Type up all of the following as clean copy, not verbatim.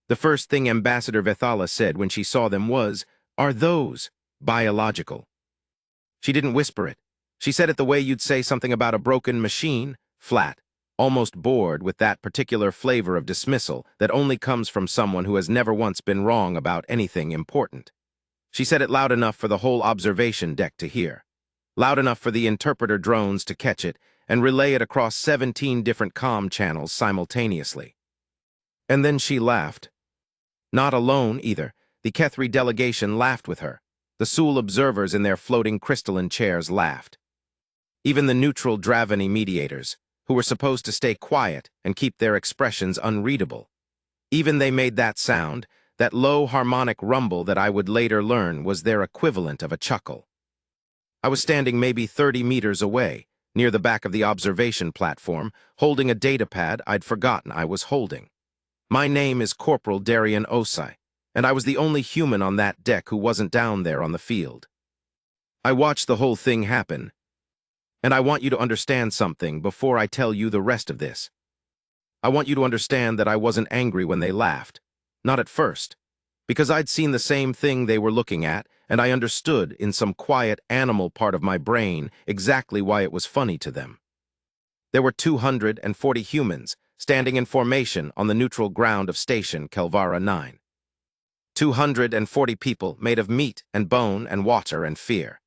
The first thing Ambassador Vethala said when she saw them was, "Are those biological?" She didn't whisper it. She said it the way you'd say something about a broken machine, flat, almost bored with that particular flavor of dismissal that only comes from someone who has never once been wrong about anything important. She said it loud enough for the whole observation deck to hear, loud enough for the interpreter drones to catch it and relay it across 17 different comm channels simultaneously. And then she laughed. Not alone, either. The Kethri delegation laughed with her. The Sul observers in their floating crystalline chairs laughed. Even the neutral Dravani mediators, who were supposed to stay quiet and keep their expressions unreadable. Even they made that sound, that low harmonic rumble that I would later learn was their equivalent of a chuckle. I was standing maybe 30 meters away, near the back of the observation platform, holding a datapad I'd forgotten I was holding. My name is Corporal Darian Osai, and I was the only human on that deck who wasn't down there on the field. I watched the whole thing happen, and I want you to understand something before I tell you the rest of this. I want you to understand that I wasn't angry when they laughed. Not at first, because I'd seen the same thing they were looking at, and I understood in some quiet animal part of my brain exactly why it was funny to them. There were 240 humans standing in formation on the neutral ground of Station Kelvara 9. 240 people made of meat and bone and water and fear.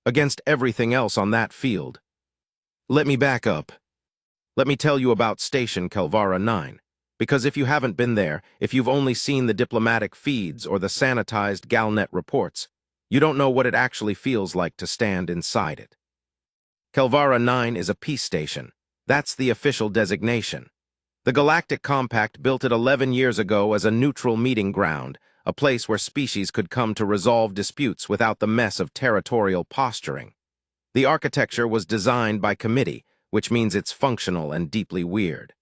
Against everything else on that field. Let me back up. Let me tell you about Station Kelvara 9. Because if you haven't been there, if you've only seen the diplomatic feeds or the sanitized Galnet reports, you don't know what it actually feels like to stand inside it. Kelvara 9 is a peace station. That's the official designation. The Galactic Compact built it 11 years ago as a neutral meeting ground, a place where species could come to resolve disputes without the mess of territorial posturing. The architecture was designed by committee, which means it's functional and deeply weird.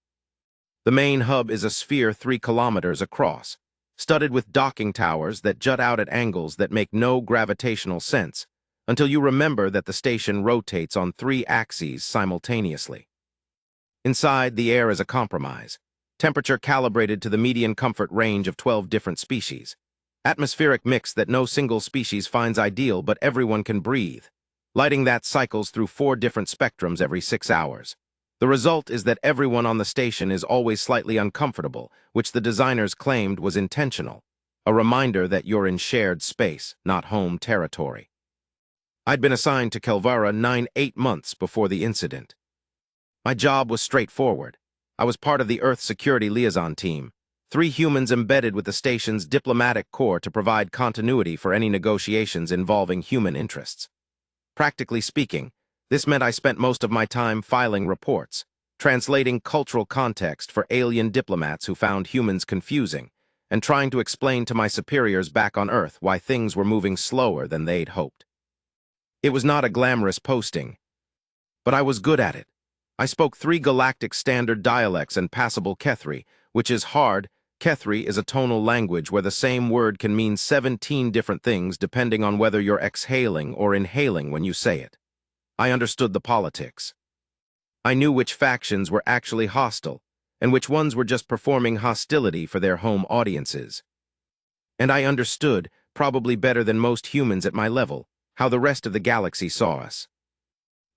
The main hub is a sphere 3 kilometers across, studded with docking towers that jut out at angles that make no gravitational sense, until you remember that the station rotates on 3 axes simultaneously. Inside, the air is a compromise, temperature calibrated to the median comfort range of 12 different species, atmospheric mix that no single species finds ideal but everyone can breathe, lighting that cycles through 4 different spectrums every 6 hours. The result is that everyone on the station is always slightly uncomfortable, which the designers claimed was intentional, a reminder that you're in shared space, not home territory. I'd been assigned to Kelvara 9 8 months before the incident. My job was straightforward. I was part of the Earth Security Liaison Team, 3 humans embedded with the station's diplomatic corps to provide continuity for any negotiations involving human interests. Practically speaking, this meant I spent most of my time filing reports, translating cultural context for alien diplomats who found humans confusing, and trying to explain to my superiors back on Earth why things were moving slower than they'd hoped. It was not a glamorous posting, but I was good at it. I spoke 3 galactic standard dialects and passable Kethri, which is hard. Kethri is a tonal language where the same word can mean 17 different things depending on whether you're exhaling or inhaling when you say it. I understood the politics. I knew which factions were actually hostile, and which ones were just performing hostility for their home audiences. And I understood, probably better than most humans at my level, how the rest of the galaxy saw us.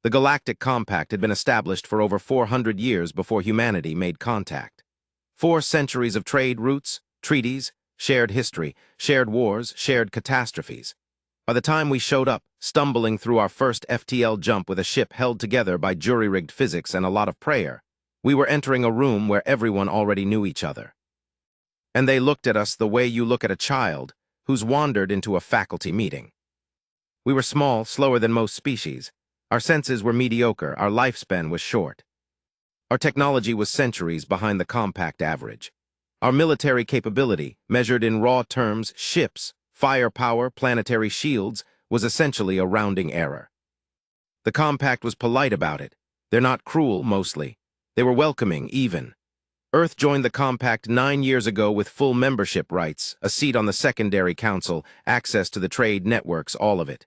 The Galactic Compact had been established for over 400 years before humanity made contact. 4 centuries of trade routes, treaties, shared history, shared wars, shared catastrophes. By the time we showed up, stumbling through our first FTL jump with a ship held together by jury-rigged physics and a lot of prayer, we were entering a room where everyone already knew each other. And they looked at us the way you look at a child who's wandered into a faculty meeting. We were small, slower than most species. Our senses were mediocre, our lifespan was short. Our technology was centuries behind the compact average. Our military capability, measured in raw terms, ships, firepower, planetary shields, was essentially a rounding error. The compact was polite about it. They're not cruel, mostly. They were welcoming, even. Earth joined the compact 9 years ago with full membership rights, a seat on the secondary council, access to the trade networks, all of it.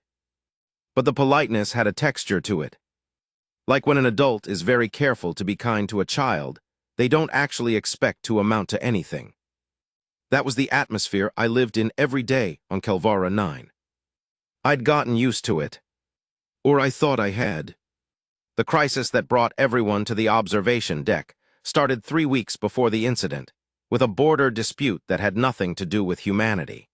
But the politeness had a texture to it. Like when an adult is very careful to be kind to a child, they don't actually expect to amount to anything. That was the atmosphere I lived in every day on Kelvara 9. I'd gotten used to it. Or I thought I had. The crisis that brought everyone to the observation deck started 3 weeks before the incident, with a border dispute that had nothing to do with humanity.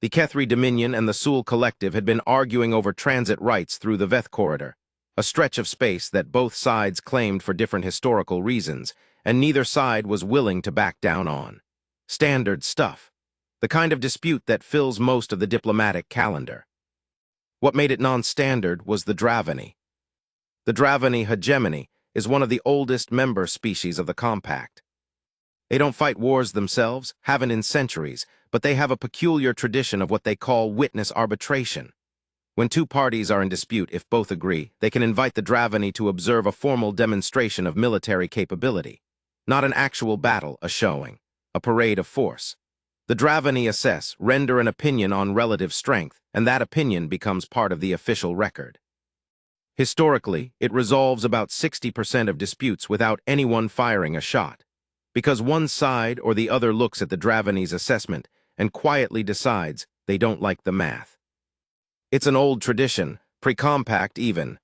The Kethri Dominion and the Sul Collective had been arguing over transit rights through the Veth Corridor, a stretch of space that both sides claimed for different historical reasons, and neither side was willing to back down on. Standard stuff. The kind of dispute that fills most of the diplomatic calendar. What made it non-standard was the Dravani. The Dravani hegemony is one of the oldest member species of the Compact. They don't fight wars themselves, haven't in centuries, but they have a peculiar tradition of what they call witness arbitration. When two parties are in dispute, if both agree, they can invite the Dravani to observe a formal demonstration of military capability. Not an actual battle, a showing, a parade of force. The Dravani assess, render an opinion on relative strength, and that opinion becomes part of the official record. Historically, it resolves about 60% of disputes without anyone firing a shot, because one side or the other looks at the Dravani's assessment and quietly decides they don't like the math. It's an old tradition, pre-compact even,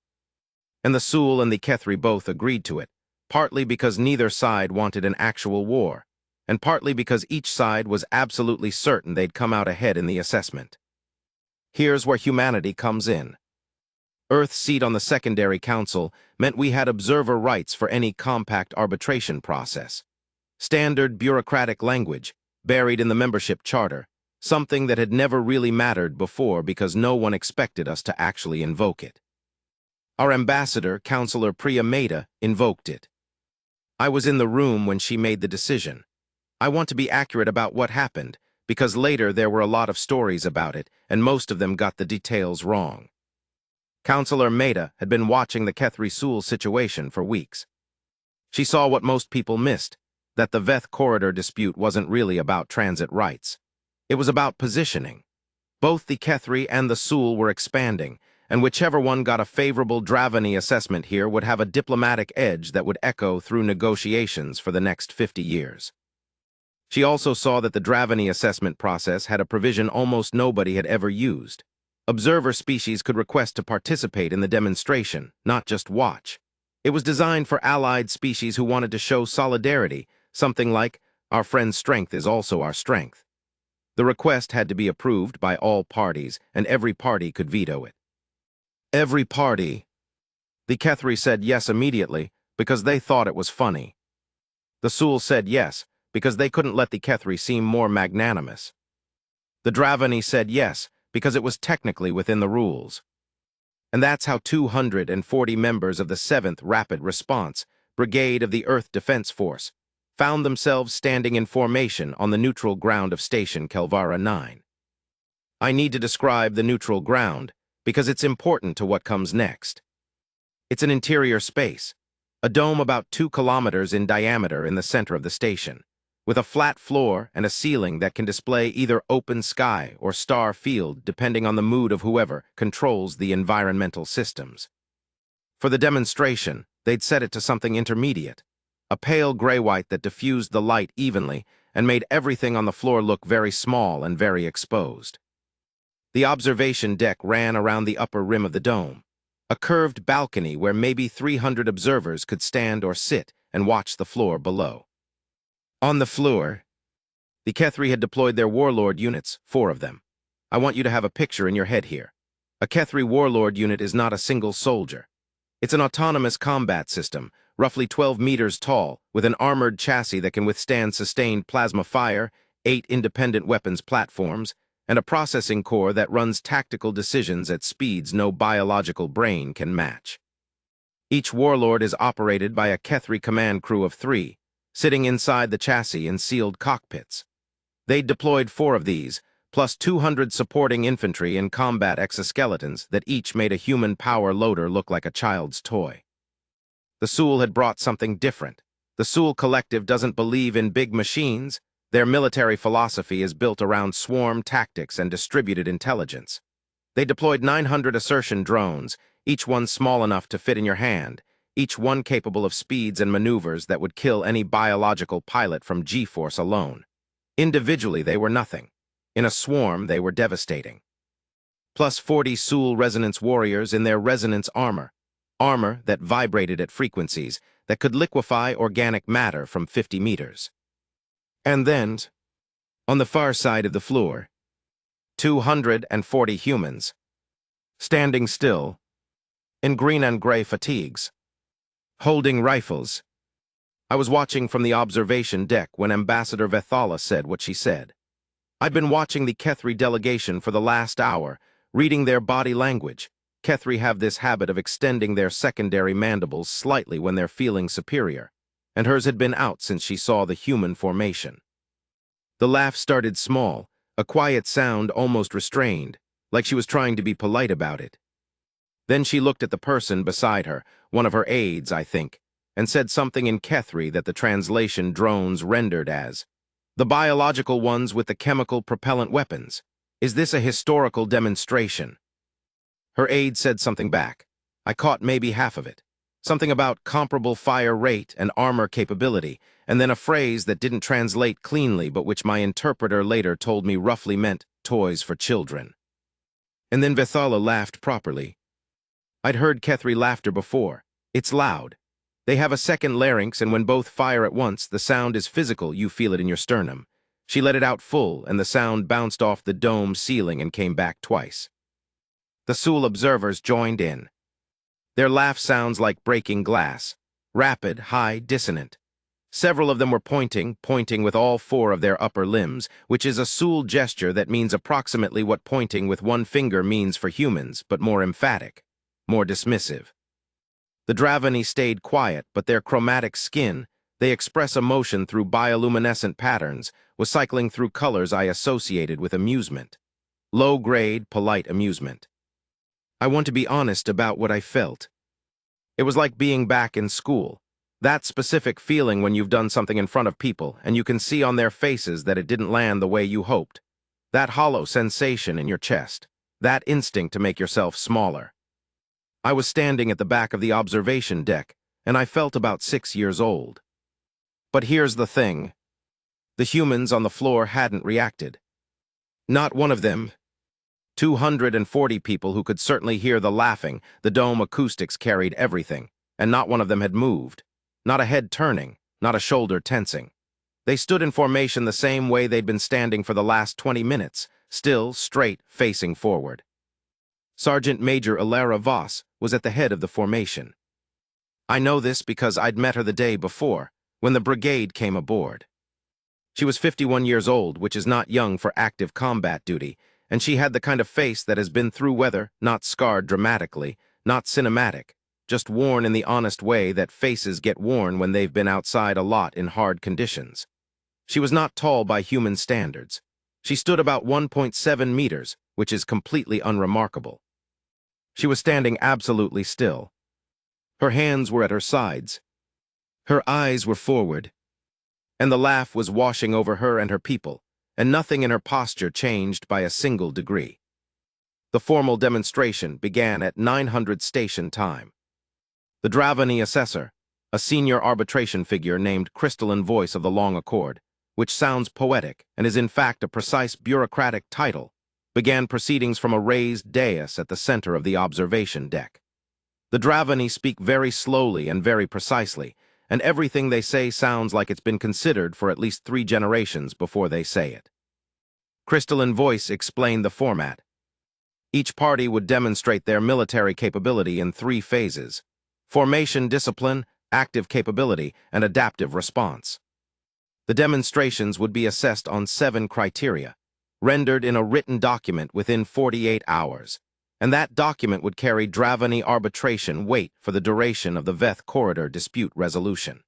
and the Sul and the Kethri both agreed to it, partly because neither side wanted an actual war, and partly because each side was absolutely certain they'd come out ahead in the assessment. Here's where humanity comes in. Earth's seat on the Secondary Council meant we had observer rights for any compact arbitration process. Standard bureaucratic language, buried in the membership charter, something that had never really mattered before because no one expected us to actually invoke it. Our ambassador, Councillor Priya Mehta, invoked it. I was in the room when she made the decision. I want to be accurate about what happened, because later there were a lot of stories about it, and most of them got the details wrong. Councillor Mehta had been watching the Kethri Sul situation for weeks. She saw what most people missed, that the Veth Corridor dispute wasn't really about transit rights. It was about positioning. Both the Kethri and the Sul were expanding, and whichever one got a favorable Dravani assessment here would have a diplomatic edge that would echo through negotiations for the next 50 years. She also saw that the Dravani assessment process had a provision almost nobody had ever used. Observer species could request to participate in the demonstration, not just watch. It was designed for allied species who wanted to show solidarity, something like, "Our friend's strength is also our strength." The request had to be approved by all parties, and every party could veto it. Every party. The Kethri said yes immediately, because they thought it was funny. The Sul said yes, because they couldn't let the Kethri seem more magnanimous. The Dravani said yes, because it was technically within the rules. And that's how 240 members of the 7th Rapid Response Brigade of the Earth Defense Force found themselves standing in formation on the neutral ground of Station Kelvara 9. I need to describe the neutral ground because it's important to what comes next. It's an interior space, a dome about 2 kilometers in diameter in the center of the station, with a flat floor and a ceiling that can display either open sky or star field depending on the mood of whoever controls the environmental systems. For the demonstration, they'd set it to something intermediate, a pale gray-white that diffused the light evenly and made everything on the floor look very small and very exposed. The observation deck ran around the upper rim of the dome, a curved balcony where maybe 300 observers could stand or sit and watch the floor below. On the floor, the Kethri had deployed their warlord units, 4 of them. I want you to have a picture in your head here. A Kethri warlord unit is not a single soldier. It's an autonomous combat system, roughly 12 meters tall, with an armored chassis that can withstand sustained plasma fire, 8 independent weapons platforms, and a processing core that runs tactical decisions at speeds no biological brain can match. Each warlord is operated by a Kethri command crew of 3, sitting inside the chassis in sealed cockpits. They'd deployed 4 of these, plus 200 supporting infantry in combat exoskeletons that each made a human power loader look like a child's toy. The Sul had brought something different. The Sul Collective doesn't believe in big machines. Their military philosophy is built around swarm tactics and distributed intelligence. They deployed 900 assertion drones, each one small enough to fit in your hand, each one capable of speeds and maneuvers that would kill any biological pilot from G-force alone. Individually, they were nothing. In a swarm, they were devastating. Plus 40 Sul resonance warriors in their resonance armor that vibrated at frequencies that could liquefy organic matter from 50 meters. And then, on the far side of the floor, 240 humans, standing still, in green and gray fatigues, holding rifles. I was watching from the observation deck when Ambassador Vethala said what she said. I'd been watching the Kethri delegation for the last hour, reading their body language. Kethri have this habit of extending their secondary mandibles slightly when they're feeling superior, and hers had been out since she saw the human formation. The laugh started small, a quiet sound almost restrained, like she was trying to be polite about it. Then she looked at the person beside her, one of her aides, I think, and said something in Kethri that the translation drones rendered as, "The biological ones with the chemical propellant weapons. Is this a historical demonstration?" Her aide said something back. I caught maybe half of it. Something about comparable fire rate and armor capability, and then a phrase that didn't translate cleanly but which my interpreter later told me roughly meant toys for children. And then Vethala laughed properly. I'd heard Kethri laughter before. It's loud. They have a second larynx, and when both fire at once, the sound is physical, you feel it in your sternum. She let it out full, and the sound bounced off the dome ceiling and came back twice. The Sul observers joined in. Their laugh sounds like breaking glass, rapid, high, dissonant. Several of them were pointing with all four of their upper limbs, which is a Sul gesture that means approximately what pointing with one finger means for humans, but more emphatic, more dismissive. The Dravani stayed quiet, but their chromatic skin, they express emotion through bioluminescent patterns, was cycling through colors I associated with amusement. Low-grade, polite amusement. I want to be honest about what I felt. It was like being back in school. That specific feeling when you've done something in front of people and you can see on their faces that it didn't land the way you hoped. That hollow sensation in your chest. That instinct to make yourself smaller. I was standing at the back of the observation deck, and I felt about 6 years old. But here's the thing. The humans on the floor hadn't reacted. Not one of them. 240 people who could certainly hear the laughing, the dome acoustics carried everything, and not one of them had moved. Not a head turning, not a shoulder tensing. They stood in formation the same way they'd been standing for the last 20 minutes, still, straight, facing forward. Sergeant Major Alara Voss was at the head of the formation. I know this because I'd met her the day before, when the brigade came aboard. She was 51 years old, which is not young for active combat duty, and she had the kind of face that has been through weather, not scarred dramatically, not cinematic, just worn in the honest way that faces get worn when they've been outside a lot in hard conditions. She was not tall by human standards. She stood about 1.7 meters, which is completely unremarkable. She was standing absolutely still. Her hands were at her sides. Her eyes were forward, and the laugh was washing over her and her people, and nothing in her posture changed by a single degree. The formal demonstration began at 900 station time. The Dravani assessor, a senior arbitration figure named Crystalline Voice of the Long Accord, which sounds poetic and is in fact a precise bureaucratic title, began proceedings from a raised dais at the center of the observation deck. The Dravani speak very slowly and very precisely, and everything they say sounds like it's been considered for at least 3 generations before they say it. Crystalline Voice explained the format. Each party would demonstrate their military capability in 3 phases: formation discipline, active capability, and adaptive response. The demonstrations would be assessed on 7 criteria, rendered in a written document within 48 hours, and that document would carry Dravani arbitration weight for the duration of the Veth corridor dispute resolution.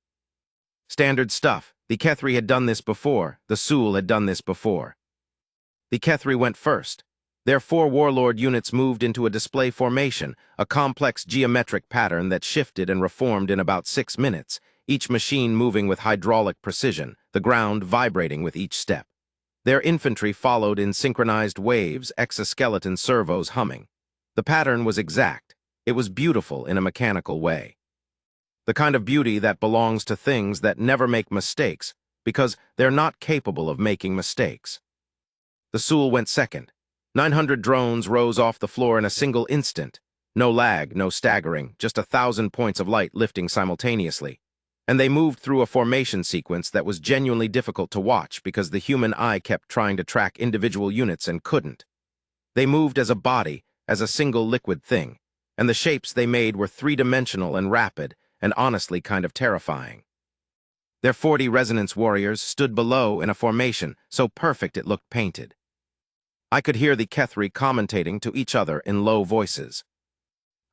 Standard stuff. The Kethri had done this before, the Sul had done this before. The Kethri went first. Their 4 warlord units moved into a display formation, a complex geometric pattern that shifted and reformed in about 6 minutes, each machine moving with hydraulic precision, the ground vibrating with each step. Their infantry followed in synchronized waves, exoskeleton servos humming. The pattern was exact. It was beautiful in a mechanical way. The kind of beauty that belongs to things that never make mistakes, because they're not capable of making mistakes. The Sul went second. 900 drones rose off the floor in a single instant. No lag, no staggering, just 1,000 points of light lifting simultaneously. And they moved through a formation sequence that was genuinely difficult to watch because the human eye kept trying to track individual units and couldn't. They moved as a body, as a single liquid thing, and the shapes they made were three-dimensional and rapid, and honestly kind of terrifying. Their 40 resonance warriors stood below in a formation so perfect it looked painted. I could hear the Kethri commentating to each other in low voices.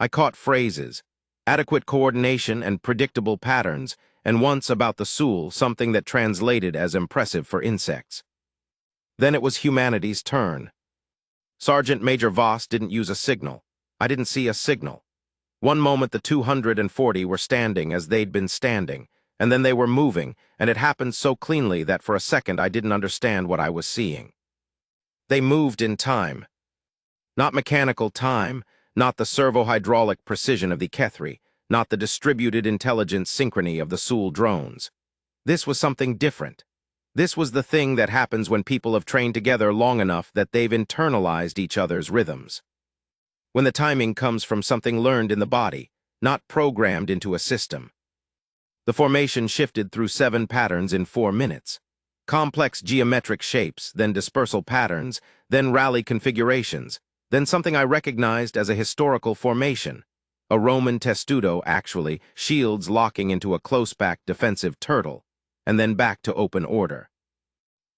I caught phrases, adequate coordination and predictable patterns, and once about the Sul, something that translated as impressive for insects. Then it was humanity's turn. Sergeant Major Voss didn't use a signal. I didn't see a signal. One moment the 240 were standing as they'd been standing, and then they were moving, and it happened so cleanly that for a second I didn't understand what I was seeing. They moved in time. Not mechanical time, not the servo-hydraulic precision of the Kethri, not the distributed intelligence synchrony of the Sul drones. This was something different. This was the thing that happens when people have trained together long enough that they've internalized each other's rhythms. When the timing comes from something learned in the body, not programmed into a system. The formation shifted through 7 patterns in 4 minutes. Complex geometric shapes, then dispersal patterns, then rally configurations, then something I recognized as a historical formation. A Roman testudo, actually, shields locking into a close-back defensive turtle, and then back to open order.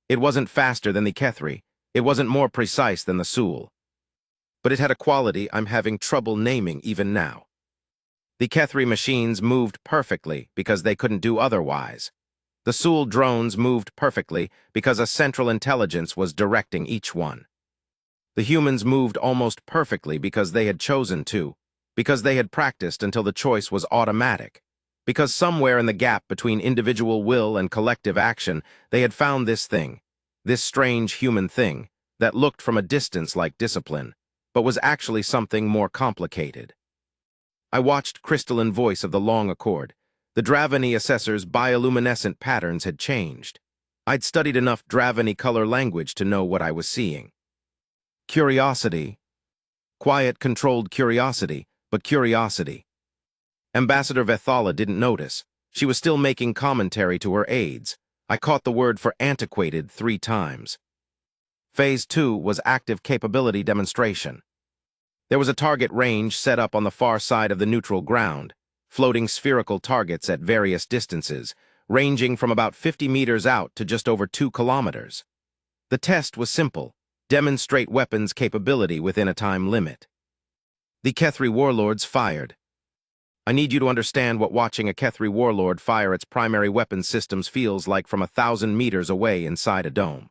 It wasn't faster than the Kethri, it wasn't more precise than the Sul. But it had a quality I'm having trouble naming even now. The Kethri machines moved perfectly because they couldn't do otherwise. The Sul drones moved perfectly because a central intelligence was directing each one. The humans moved almost perfectly because they had chosen to, because they had practiced until the choice was automatic, because somewhere in the gap between individual will and collective action, they had found this thing, this strange human thing, that looked from a distance like discipline, but was actually something more complicated. I watched crystalline voice of the long accord. The Dravani assessor's bioluminescent patterns had changed. I'd studied enough Dravani color language to know what I was seeing. Curiosity. Quiet, controlled curiosity, but curiosity. Ambassador Vethala didn't notice. She was still making commentary to her aides. I caught the word for antiquated 3 times. Phase 2 was active capability demonstration. There was a target range set up on the far side of the neutral ground, floating spherical targets at various distances, ranging from about 50 meters out to just over 2 kilometers. The test was simple: demonstrate weapons capability within a time limit. The Kethri warlords fired. I need you to understand what watching a Kethri warlord fire its primary weapon systems feels like from 1,000 meters away inside a dome.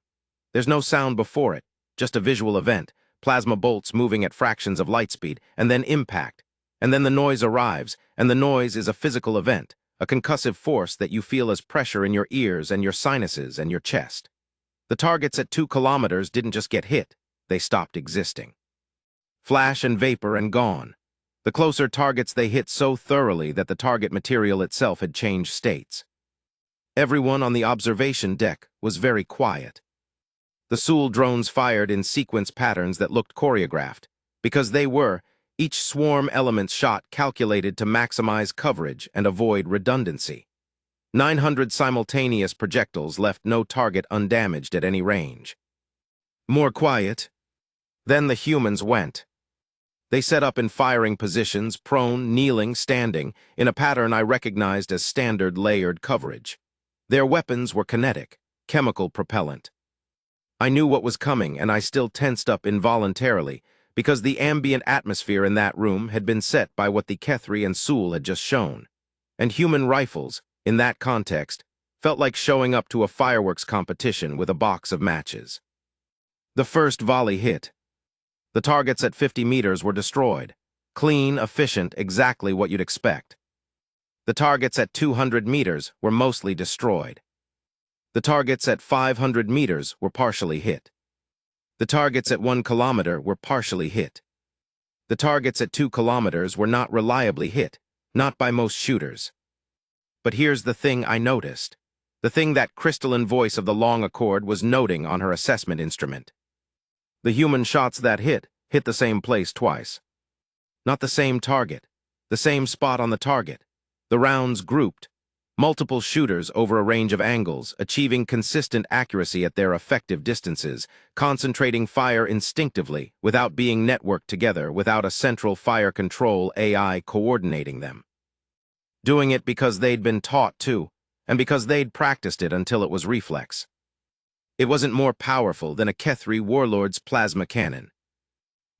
There's no sound before it, just a visual event, plasma bolts moving at fractions of light speed, and then impact. And then the noise arrives, and the noise is a physical event, a concussive force that you feel as pressure in your ears and your sinuses and your chest. The targets at 2 kilometers didn't just get hit, they stopped existing. Flash and vapor and gone. The closer targets they hit so thoroughly that the target material itself had changed states. Everyone on the observation deck was very quiet. The Sul drones fired in sequence patterns that looked choreographed, because they were, each swarm element's shot calculated to maximize coverage and avoid redundancy. 900 simultaneous projectiles left no target undamaged at any range. More quiet. Then the humans went. They set up in firing positions, prone, kneeling, standing, in a pattern I recognized as standard layered coverage. Their weapons were kinetic, chemical propellant. I knew what was coming, and I still tensed up involuntarily, because the ambient atmosphere in that room had been set by what the Kethri and Sul had just shown. And human rifles, in that context, felt like showing up to a fireworks competition with a box of matches. The first volley hit. The targets at 50 meters were destroyed. Clean, efficient, exactly what you'd expect. The targets at 200 meters were mostly destroyed. The targets at 500 meters were partially hit. The targets at 1 kilometer were partially hit. The targets at 2 kilometers were not reliably hit, not by most shooters. But here's the thing I noticed. The thing that crystalline voice of the long accord was noting on her assessment instrument. The human shots that hit the same place twice. Not the same target, the same spot on the target. The rounds grouped, multiple shooters over a range of angles, achieving consistent accuracy at their effective distances, concentrating fire instinctively, without being networked together, without a central fire control AI coordinating them. Doing it because they'd been taught to, and because they'd practiced it until it was reflex. It wasn't more powerful than a Kethri warlord's plasma cannon.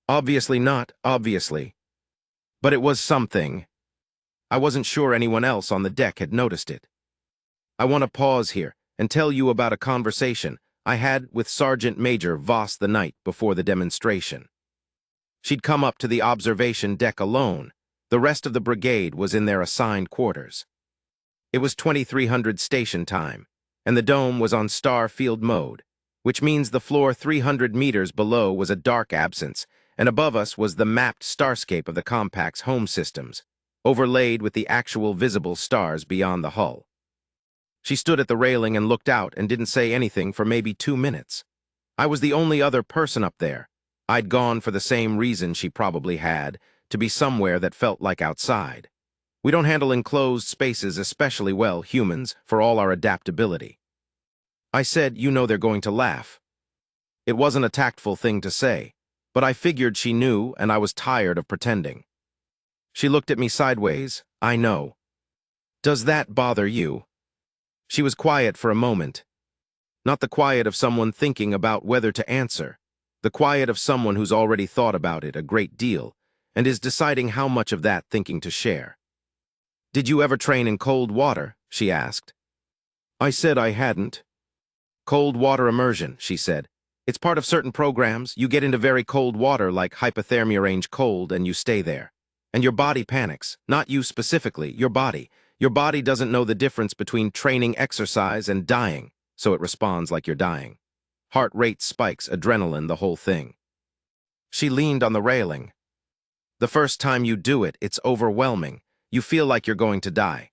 Obviously not, obviously. But it was something. I wasn't sure anyone else on the deck had noticed it. I want to pause here and tell you about a conversation I had with Sergeant Major Voss the night before the demonstration. She'd come up to the observation deck alone. The rest of the brigade was in their assigned quarters. It was 2300 station time, and the dome was on star field mode, which means the floor 300 meters below was a dark absence, and above us was the mapped starscape of the compact's home systems, overlaid with the actual visible stars beyond the hull. She stood at the railing and looked out and didn't say anything for maybe 2 minutes. I was the only other person up there. I'd gone for the same reason she probably had, to be somewhere that felt like outside. We don't handle enclosed spaces especially well, humans, for all our adaptability. I said, you know they're going to laugh. It wasn't a tactful thing to say, but I figured she knew and I was tired of pretending. She looked at me sideways. I know. Does that bother you? She was quiet for a moment. Not the quiet of someone thinking about whether to answer. The quiet of someone who's already thought about it a great deal and is deciding how much of that thinking to share. Did you ever train in cold water? She asked. I said I hadn't. Cold water immersion, she said. It's part of certain programs. You get into very cold water like hypothermia range cold and you stay there. And your body panics. Not you specifically, your body. Your body doesn't know the difference between training exercise and dying, so it responds like you're dying. Heart rate spikes, adrenaline, the whole thing. She leaned on the railing. The first time you do it, it's overwhelming. You feel like you're going to die.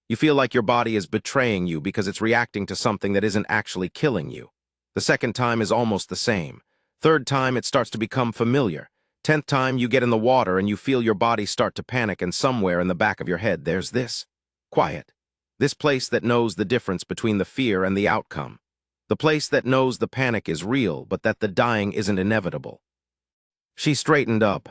You feel like your body is betraying you because it's reacting to something that isn't actually killing you. The second time is almost the same. Third time, it starts to become familiar. 10th time, you get in the water and you feel your body start to panic, and somewhere in the back of your head, there's this. Quiet. This place that knows the difference between the fear and the outcome. The place that knows the panic is real, but that the dying isn't inevitable. She straightened up.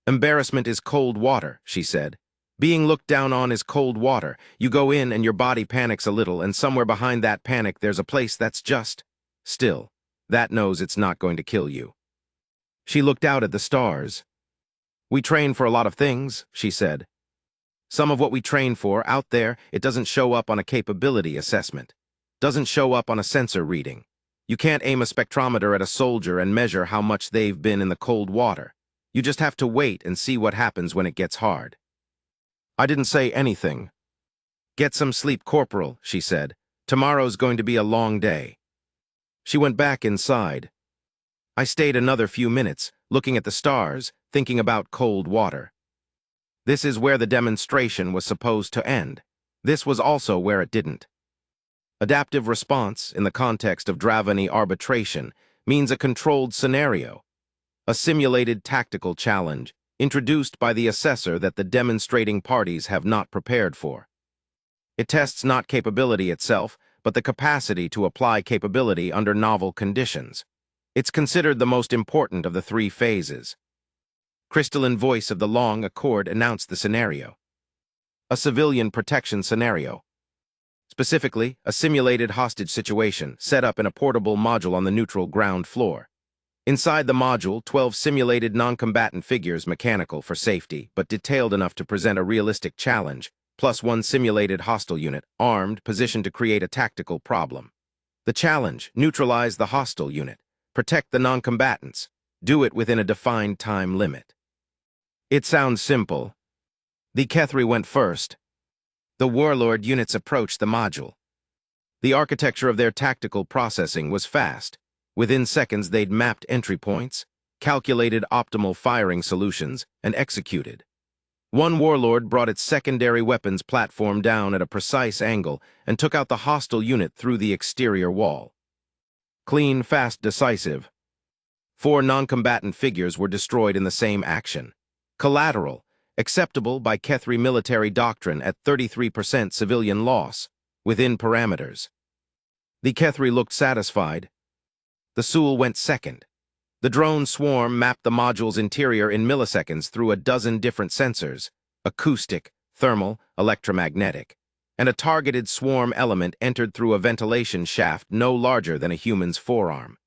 Embarrassment is cold water, she said. Being looked down on is cold water. You go in and your body panics a little, and somewhere behind that panic there's a place that's just still. That knows it's not going to kill you. She looked out at the stars. We train for a lot of things, she said. Some of what we train for, out there, it doesn't show up on a capability assessment. Doesn't show up on a sensor reading. You can't aim a spectrometer at a soldier and measure how much they've been in the cold water. You just have to wait and see what happens when it gets hard. I didn't say anything. Get some sleep, Corporal, she said. Tomorrow's going to be a long day. She went back inside. I stayed another few minutes, looking at the stars, thinking about cold water. This is where the demonstration was supposed to end. This was also where it didn't. Adaptive response, in the context of Dravani arbitration, means a controlled scenario, a simulated tactical challenge, introduced by the assessor that the demonstrating parties have not prepared for. It tests not capability itself, but the capacity to apply capability under novel conditions. It's considered the most important of the 3 phases. Crystalline voice of the long accord announced the scenario. A civilian protection scenario. Specifically, a simulated hostage situation set up in a portable module on the neutral ground floor. Inside the module, 12 simulated non-combatant figures, mechanical for safety, but detailed enough to present a realistic challenge, plus 1 simulated hostile unit, armed, positioned to create a tactical problem. The challenge: neutralize the hostile unit, protect the non-combatants, do it within a defined time limit. It sounds simple. The Kethri went first. The warlord units approached the module. The architecture of their tactical processing was fast. Within seconds, they'd mapped entry points, calculated optimal firing solutions, and executed. One warlord brought its secondary weapons platform down at a precise angle and took out the hostile unit through the exterior wall. Clean, fast, decisive. 4 non-combatant figures were destroyed in the same action. Collateral, acceptable by Kethri military doctrine at 33% civilian loss, within parameters. The Kethri looked satisfied. The Sul went second. The drone swarm mapped the module's interior in milliseconds through a dozen different sensors: acoustic, thermal, electromagnetic, and a targeted swarm element entered through a ventilation shaft no larger than a human's forearm.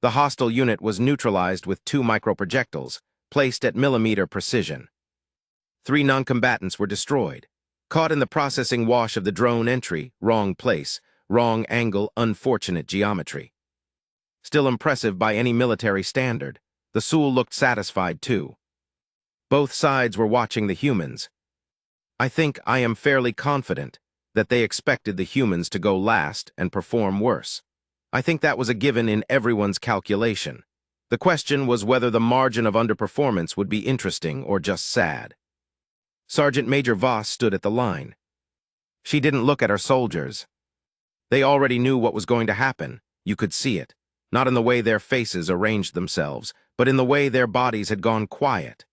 The hostile unit was neutralized with 2 microprojectiles, placed at millimeter precision. 3 non-combatants were destroyed, caught in the processing wash of the drone entry, wrong place, wrong angle, unfortunate geometry. Still impressive by any military standard, the Sul looked satisfied too. Both sides were watching the humans. I think I am fairly confident that they expected the humans to go last and perform worse. I think that was a given in everyone's calculation. The question was whether the margin of underperformance would be interesting or just sad. Sergeant Major Voss stood at the line. She didn't look at her soldiers. They already knew what was going to happen. You could see it. Not in the way their faces arranged themselves, but in the way their bodies had gone quiet.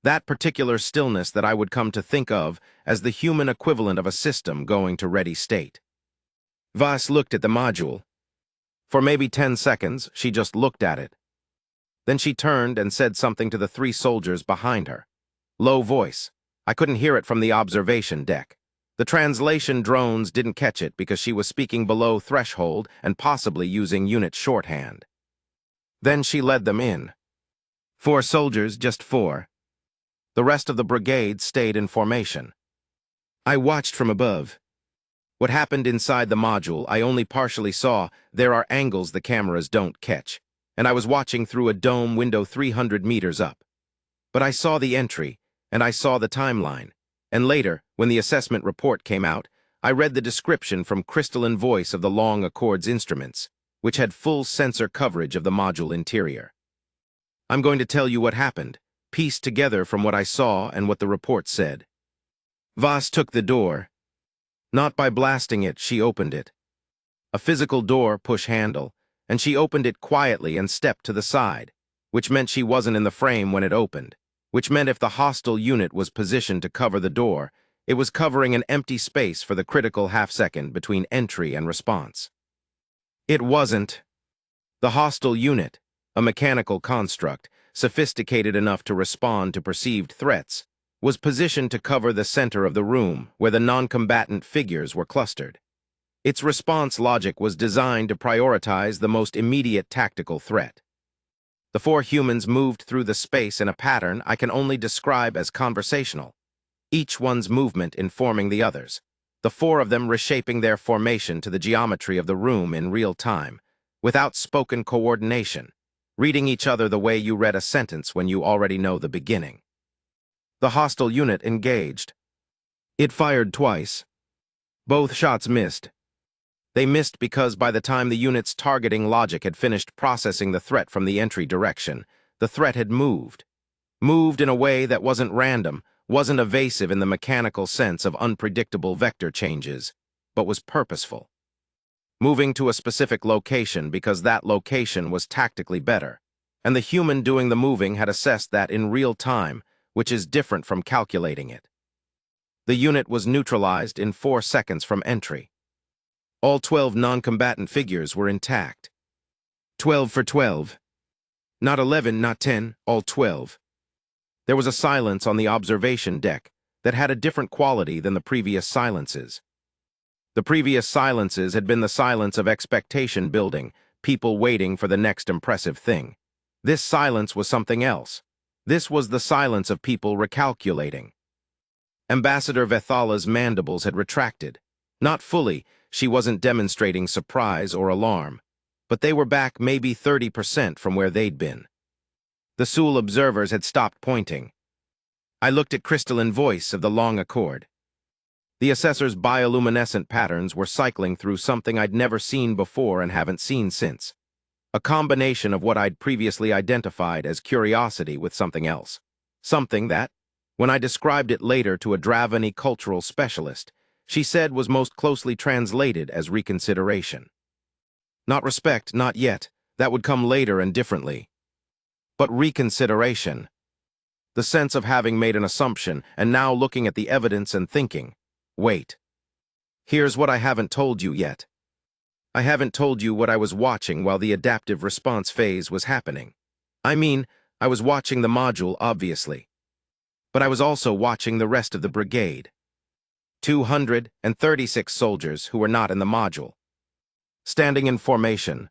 That particular stillness that I would come to think of as the human equivalent of a system going to ready state. Voss looked at the module. For maybe 10 seconds, she just looked at it. Then she turned and said something to the 3 soldiers behind her. Low voice. I couldn't hear it from the observation deck. The translation drones didn't catch it because she was speaking below threshold and possibly using unit shorthand. Then she led them in. 4 soldiers, just 4. The rest of the brigade stayed in formation. I watched from above. What happened inside the module I only partially saw. There are angles the cameras don't catch, and I was watching through a dome window 300 meters up. But I saw the entry, and I saw the timeline. And later, when the assessment report came out, I read the description from crystalline voice of the long Accords instruments, which had full sensor coverage of the module interior. I'm going to tell you what happened, pieced together from what I saw and what the report said. Voss took the door. Not by blasting it, she opened it. A physical door push handle, and she opened it quietly and stepped to the side, which meant she wasn't in the frame when it opened. Which meant if the hostile unit was positioned to cover the door, it was covering an empty space for the critical half-second between entry and response. It wasn't. The hostile unit, a mechanical construct, sophisticated enough to respond to perceived threats, was positioned to cover the center of the room where the non-combatant figures were clustered. Its response logic was designed to prioritize the most immediate tactical threat. The 4 humans moved through the space in a pattern I can only describe as conversational, each one's movement informing the others, the 4 of them reshaping their formation to the geometry of the room in real time, without spoken coordination, reading each other the way you read a sentence when you already know the beginning. The hostile unit engaged. It fired twice. Both shots missed. They missed because by the time the unit's targeting logic had finished processing the threat from the entry direction, the threat had moved. Moved in a way that wasn't random, wasn't evasive in the mechanical sense of unpredictable vector changes, but was purposeful. Moving to a specific location because that location was tactically better, and the human doing the moving had assessed that in real time, which is different from calculating it. The unit was neutralized in 4 seconds from entry. All 12 non-combatant figures were intact. 12 for 12. Not 11, not 10, all 12. There was a silence on the observation deck that had a different quality than the previous silences. The previous silences had been the silence of expectation building, people waiting for the next impressive thing. This silence was something else. This was the silence of people recalculating. Ambassador Vethala's mandibles had retracted. Not fully, she wasn't demonstrating surprise or alarm, but they were back maybe 30% from where they'd been. The Sul observers had stopped pointing. I looked at crystalline voice of the long Accord. The assessor's bioluminescent patterns were cycling through something I'd never seen before and haven't seen since. A combination of what I'd previously identified as curiosity with something else. Something that, When I described it later to a Dravani cultural specialist, she said was most closely translated as reconsideration. Not respect, not yet. That would come later and differently. But reconsideration. The sense of having made an assumption and now looking at the evidence and thinking, wait. Here's what I haven't told you yet. I haven't told you what I was watching while the adaptive response phase was happening. I mean, I was watching the module, obviously. But I was also watching the rest of the brigade. 236 soldiers who were not in the module. Standing in formation,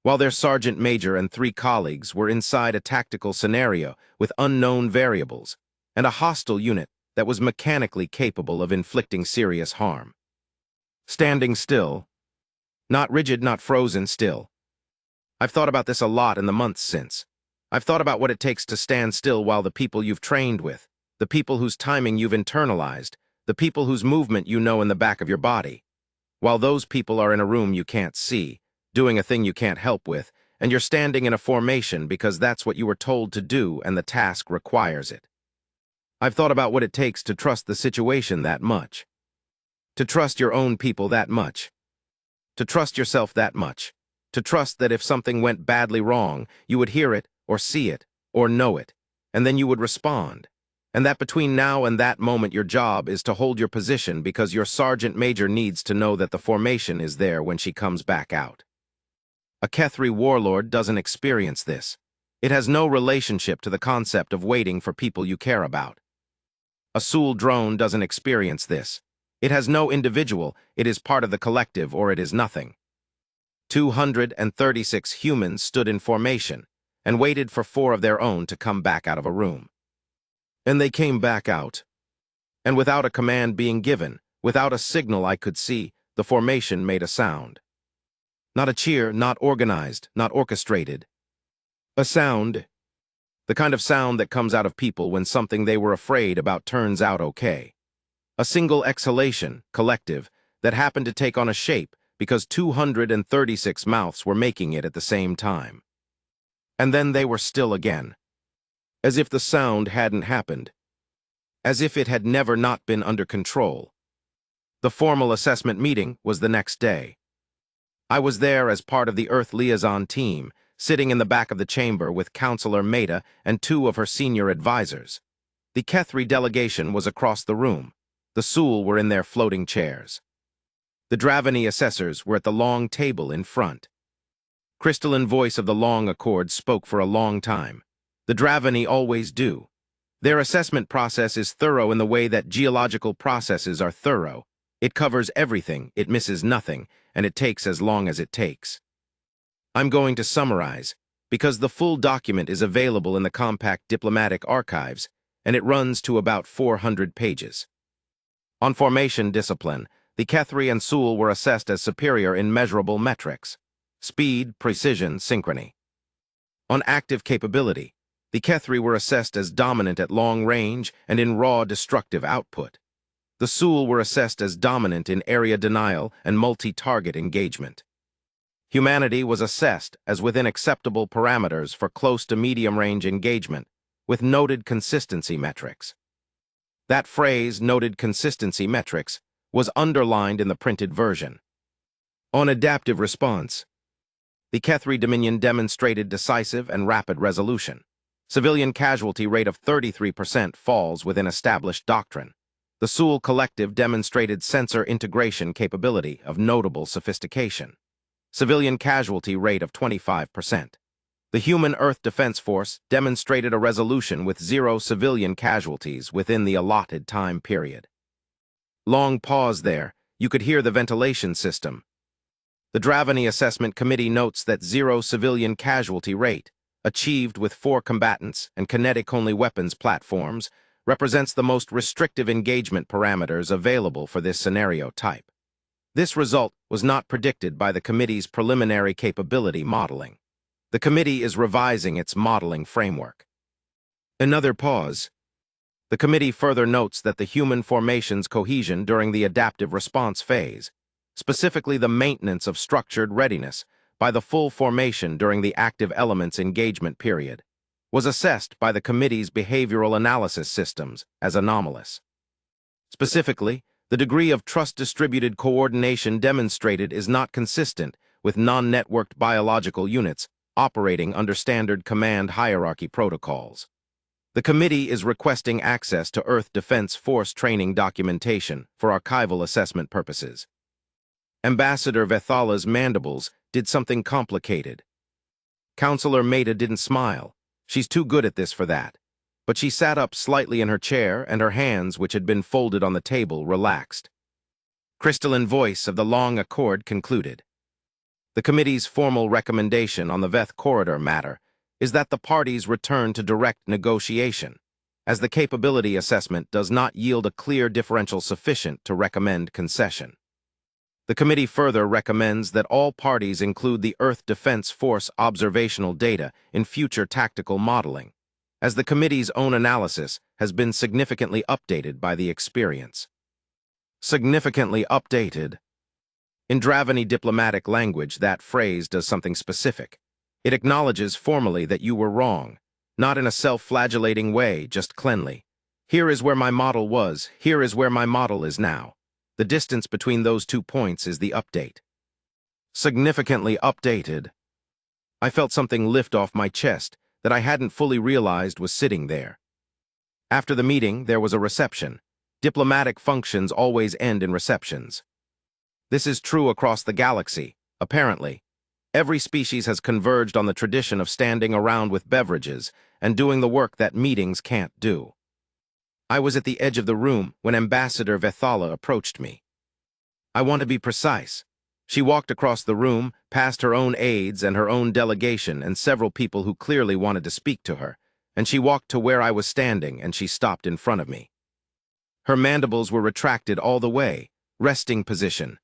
while their sergeant major and 3 colleagues were inside a tactical scenario with unknown variables and a hostile unit that was mechanically capable of inflicting serious harm. Standing still. Not rigid, not frozen, still. I've thought about this a lot in the months since. I've thought about what it takes to stand still while the people you've trained with, the people whose timing you've internalized, the people whose movement you know in the back of your body, while those people are in a room you can't see, doing a thing you can't help with, and you're standing in a formation because that's what you were told to do and the task requires it. I've thought about what it takes to trust the situation that much. To trust your own people that much. To trust yourself that much. To trust that if something went badly wrong, you would hear it, or see it, or know it, and then you would respond. And that between now and that moment your job is to hold your position because your sergeant major needs to know that the formation is there when she comes back out. A Kethri warlord doesn't experience this. It has no relationship to the concept of waiting for people you care about. A Sul drone doesn't experience this. It has no individual, it is part of the collective or it is nothing. 236 humans stood in formation and waited for 4 of their own to come back out of a room. And they came back out. And without a command being given, without a signal I could see, the formation made a sound. Not a cheer, not organized, not orchestrated. A sound. The kind of sound that comes out of people when something they were afraid about turns out okay. A single exhalation, collective, that happened to take on a shape because 236 mouths were making it at the same time. And then they were still again. As if the sound hadn't happened. As if it had never not been under control. The formal assessment meeting was the next day. I was there as part of the Earth liaison team, sitting in the back of the chamber with Counselor Maida and 2 of her senior advisors. The Kethri delegation was across the room. The Sul were in their floating chairs. The Dravani assessors were at the long table in front. Crystalline voice of the long accord spoke for a long time. The Dravani always do. Their assessment process is thorough in the way that geological processes are thorough. It covers everything, it misses nothing, and it takes as long as it takes. I'm going to summarize, because the full document is available in the compact diplomatic archives, and it runs to about 400 pages. On formation discipline, the Kethri and Sul were assessed as superior in measurable metrics: speed, precision, synchrony. On active capability, the Kethri were assessed as dominant at long range and in raw destructive output. The Sul were assessed as dominant in area denial and multi-target engagement. Humanity was assessed as within acceptable parameters for close to medium-range engagement, with noted consistency metrics. That phrase, noted consistency metrics, was underlined in the printed version. On adaptive response, the Kethri Dominion demonstrated decisive and rapid resolution. Civilian casualty rate of 33% falls within established doctrine. The Sul Collective demonstrated sensor integration capability of notable sophistication. Civilian casualty rate of 25%. The Human Earth Defense Force demonstrated a resolution with 0 civilian casualties within the allotted time period. Long pause there, you could hear the ventilation system. The Dravani Assessment Committee notes that 0 civilian casualty rate, achieved with 4 combatants and kinetic-only weapons platforms, represents the most restrictive engagement parameters available for this scenario type. This result was not predicted by the committee's preliminary capability modeling. The committee is revising its modeling framework. Another pause. The committee further notes that the human formation's cohesion during the adaptive response phase, specifically the maintenance of structured readiness, by the full formation during the active elements engagement period, was assessed by the committee's behavioral analysis systems as anomalous. Specifically, the degree of trust-distributed coordination demonstrated is not consistent with non-networked biological units operating under standard command hierarchy protocols. The committee is requesting access to Earth Defense Force training documentation for archival assessment purposes. Ambassador Vethala's mandibles did something complicated. Counselor Maida didn't smile. She's too good at this for that. But she sat up slightly in her chair, and her hands, which had been folded on the table, relaxed. Crystalline voice of the long accord concluded. The committee's formal recommendation on the Veth corridor matter is that the parties return to direct negotiation, as the capability assessment does not yield a clear differential sufficient to recommend concession. The committee further recommends that all parties include the Earth Defense Force observational data in future tactical modeling, as the committee's own analysis has been significantly updated by the experience. Significantly updated. In Dravani diplomatic language, that phrase does something specific. It acknowledges formally that you were wrong, not in a self-flagellating way, just cleanly. Here is where my model was, here is where my model is now. The distance between those 2 points is the update. Significantly updated. I felt something lift off my chest that I hadn't fully realized was sitting there. After the meeting, there was a reception. Diplomatic functions always end in receptions. This is true across the galaxy, apparently. Every species has converged on the tradition of standing around with beverages and doing the work that meetings can't do. I was at the edge of the room when Ambassador Vethala approached me. I want to be precise. She walked across the room, past her own aides and her own delegation and several people who clearly wanted to speak to her, and she walked to where I was standing and she stopped in front of me. Her mandibles were retracted all the way, resting position.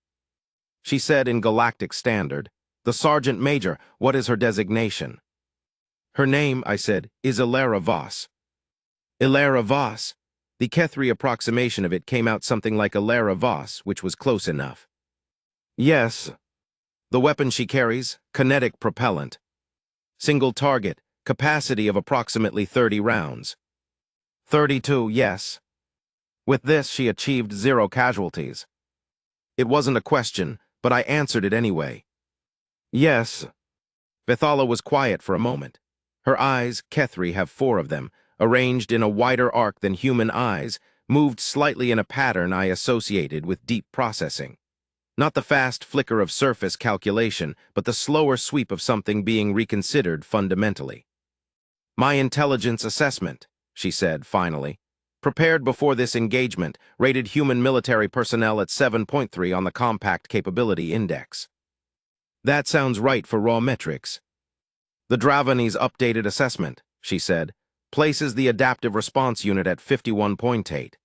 She said in galactic standard, "The Sergeant Major, what is her designation?" "Her name," I said, "is Ilara Voss." Ilara Voss. The Kethri approximation of it came out something like Ilara Voss, which was close enough. "Yes." "The weapon she carries, kinetic propellant. Single target, capacity of approximately 30 rounds. 32, yes. With this, she achieved 0 casualties." It wasn't a question, but I answered it anyway. "Yes." Vethala was quiet for a moment. Her eyes, Kethri have 4 of them, arranged in a wider arc than human eyes, moved slightly in a pattern I associated with deep processing. Not the fast flicker of surface calculation, but the slower sweep of something being reconsidered fundamentally. "My intelligence assessment," she said finally, "prepared before this engagement, rated human military personnel at 7.3 on the Compact Capability Index." "That sounds right for raw metrics." "The Dravani's updated assessment," she said, "places the adaptive response unit at 51.8.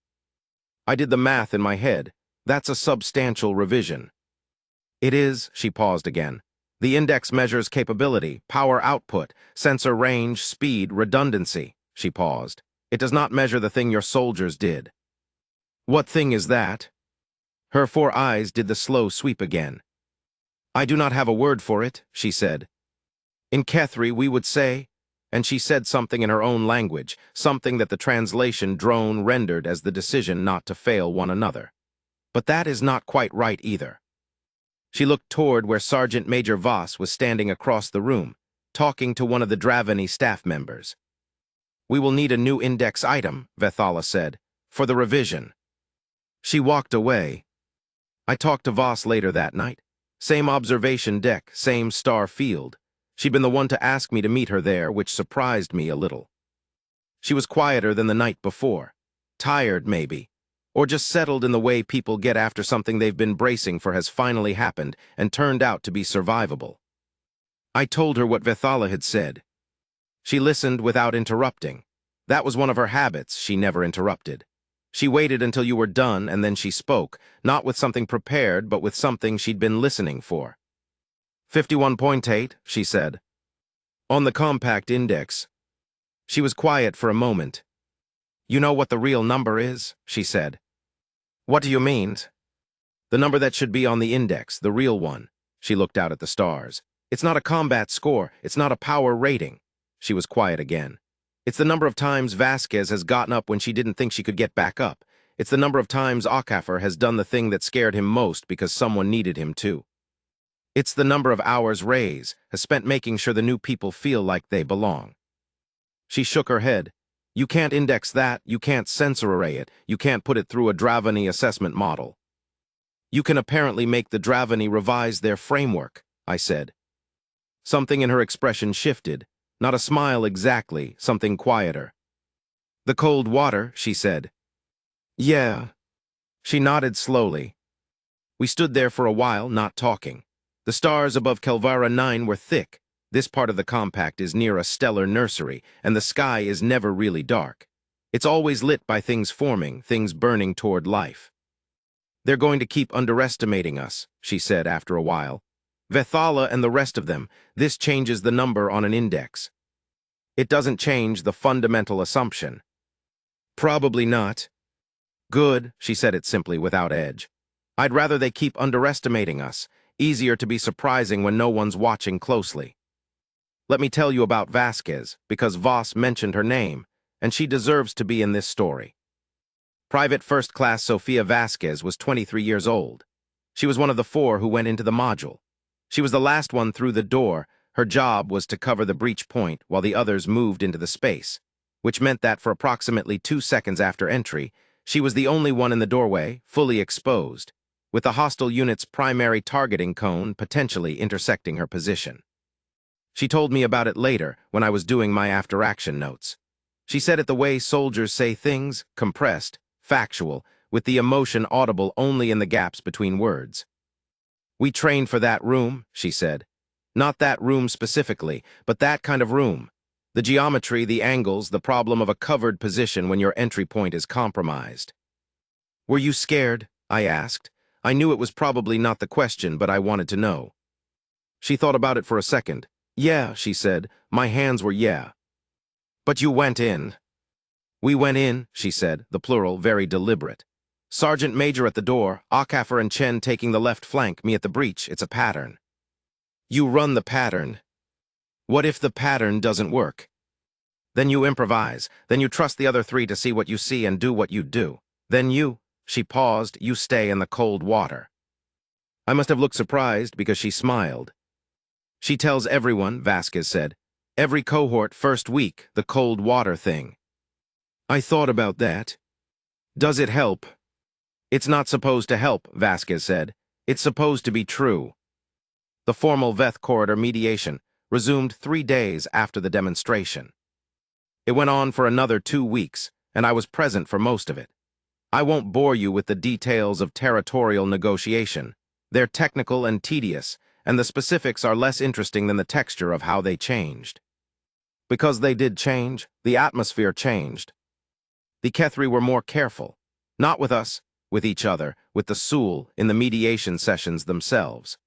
I did the math in my head. That's a substantial revision." "It is," she paused again. "The index measures capability, power output, sensor range, speed, redundancy." She paused. "It does not measure the thing your soldiers did." "What thing is that?" Her 4 eyes did the slow sweep again. "I do not have a word for it," she said. "In Kethri, we would say," and she said something in her own language, something that the translation drone rendered as the decision not to fail one another. But that is not quite right either. She looked toward where Sergeant Major Voss was standing across the room, talking to one of the Dravani staff members. "We will need a new index item," Vethala said, "for the revision." She walked away. I talked to Voss later that night. Same observation deck, same star field. She'd been the one to ask me to meet her there, which surprised me a little. She was quieter than the night before. Tired, maybe. Or just settled in the way people get after something they've been bracing for has finally happened and turned out to be survivable. I told her what Vethala had said. She listened without interrupting. That was one of her habits, she never interrupted. She waited until you were done and then she spoke, not with something prepared, but with something she'd been listening for. 51.8, she said. "On the compact index." She was quiet for a moment. "You know what the real number is?" she said. "What do you mean?" "The number that should be on the index, the real one." She looked out at the stars. "It's not a combat score, it's not a power rating." She was quiet again. It's the number of times Vasquez has gotten up when she didn't think she could get back up. It's the number of times Okafor has done the thing that scared him most because someone needed him to. It's the number of hours Reyes has spent making sure the new people feel like they belong. She shook her head. You can't index that, you can't censor array it, you can't put it through a Dravani assessment model. You can apparently make the Dravani revise their framework, I said. Something in her expression shifted, not a smile exactly, something quieter. The cold water, she said. Yeah. She nodded slowly. We stood there for a while, not talking. The stars above Kelvara 9 were thick. This part of the compact is near a stellar nursery, and the sky is never really dark. It's always lit by things forming, things burning toward life. They're going to keep underestimating us, she said after a while. Vethala and the rest of them, this changes the number on an index. It doesn't change the fundamental assumption. Probably not. Good, she said it simply, without edge. I'd rather they keep underestimating us. Easier to be surprising when no one's watching closely. Let me tell you about Vasquez, because Voss mentioned her name, and she deserves to be in this story. Private First Class Sofia Vasquez was 23 years old. She was one of the 4 who went into the module. She was the last one through the door. Her job was to cover the breach point while the others moved into the space, which meant that for approximately 2 seconds after entry, she was the only one in the doorway, fully exposed, with the hostile unit's primary targeting cone potentially intersecting her position. She told me about it later when I was doing my after-action notes. She said it the way soldiers say things, compressed, factual, with the emotion audible only in the gaps between words. We trained for that room, she said. Not that room specifically, but that kind of room. The geometry, the angles, the problem of a covered position when your entry point is compromised. Were you scared? I asked. I knew it was probably not the question, but I wanted to know. She thought about it for a second. Yeah, she said. My hands were yeah. But you went in. We went in, she said, the plural very deliberate. Sergeant Major at the door, Okafor and Chen taking the left flank, me at the breach. It's a pattern. You run the pattern. What if the pattern doesn't work? Then you improvise. Then you trust the other 3 to see what you see and do what you do. Then you, she paused, you stay in the cold water. I must have looked surprised because she smiled. She tells everyone, Vasquez said, every cohort first week, the cold water thing. I thought about that. Does it help? It's not supposed to help, Vasquez said. It's supposed to be true. The formal Veth corridor mediation resumed 3 days after the demonstration. It went on for another 2 weeks, and I was present for most of it. I won't bore you with the details of territorial negotiation. They're technical and tedious, and the specifics are less interesting than the texture of how they changed. Because they did change, the atmosphere changed. The Kethri were more careful, not with us, with each other, with the Sul in the mediation sessions themselves.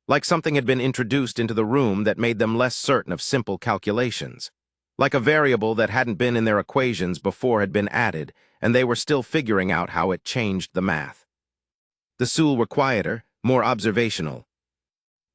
Like something had been introduced into the room that made them less certain of simple calculations. Like a variable that hadn't been in their equations before had been added, and they were still figuring out how it changed the math. The Sul were quieter, more observational.